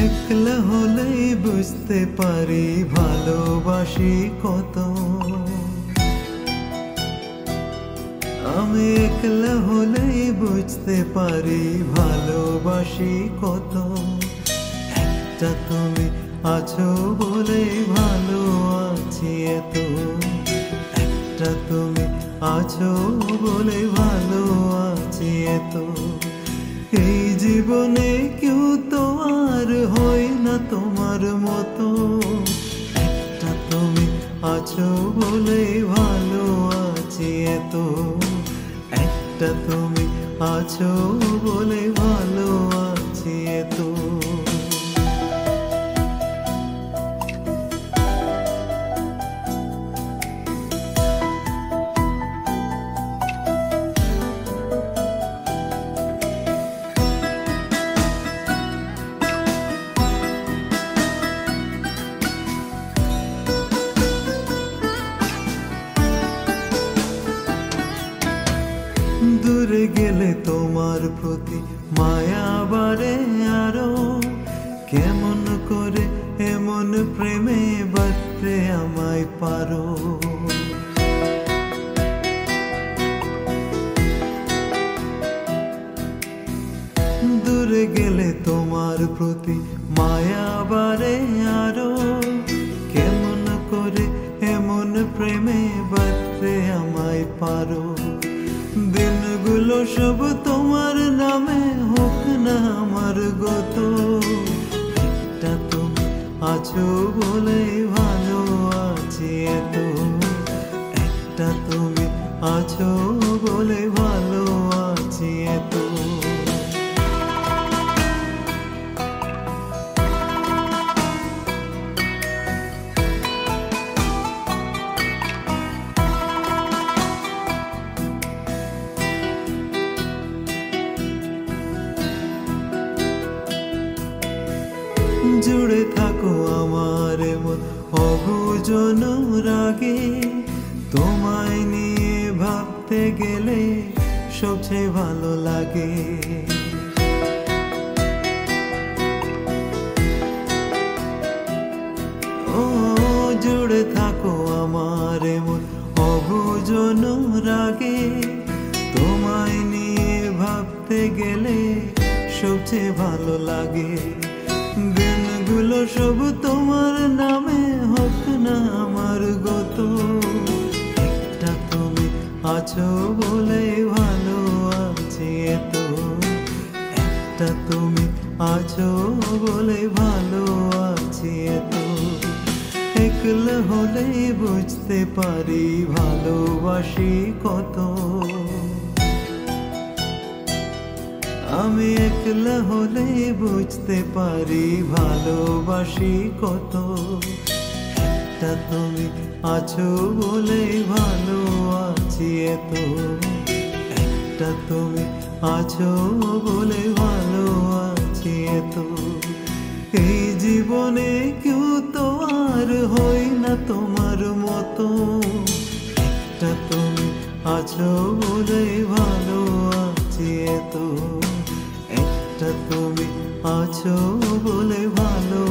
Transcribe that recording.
একলা হলেই বুঝতে পারি ভালোবাসি কত। আমি একলা হলেই বুঝতে পারি ভালোবাসি কত। একটা তুমি আছো বলে ভালো আছি এত। একটা তুমি আছো বলে ভালো আছি এত। এই জীবনে কেউ তো আর হয় না তোমার মতো। একটা তুমি আছো বলে ভালো আছি এত। একটা তুমি আছো বলে ভালো আছি এত। দূরে গেলে তোমার প্রতি মায়া বাড়ে আরো। কেমন করে এমন প্রেমে বাঁধতে আমায় পারো। দূরে গেলে তোমার প্রতি মায়া বাড়ে আরো। কেমন করে এমন প্রেমে বাঁধতে আমায় পারো। দিনগুলো সব তোমার নামে হোক না আমার গত। একটা তুমি আছো বলে ভালো আছি এত। একটা তুমি আছো বলে ভালো আছি এত। জুড়ে থাকো আমার মন অবুঝন রাগে। তোমায় নিয়ে ভাবতে গেলে সবচেয়ে ভালো লাগে। ও জুড়ে থাকো আমার মন অবুঝন রাগে। তোমায় নিয়ে ভাবতে গেলে সবচেয়ে ভালো লাগে। দিনগুলো সব তোমার নামে হোক না আমার গত। একটা তুমি আছো বলে ভালো আছি এত। একটা তুমি আছো বলে ভালো আছি এত। একলা হলে বুঝতে পারি ভালোবাসি কত। আমি একলা হলে বুঝতে পারি ভালোবাসি কত। একটা তুমি আছো বলে ভালো আছি এত। একটা তুমি আছো বলে ভালো আছি এত। এই জীবনে কেউ তো আর হয় না তোমার মতো। একটা তুমি আছো বলে ভালো আছি এত। একটা তুমি আছো বলে ভালো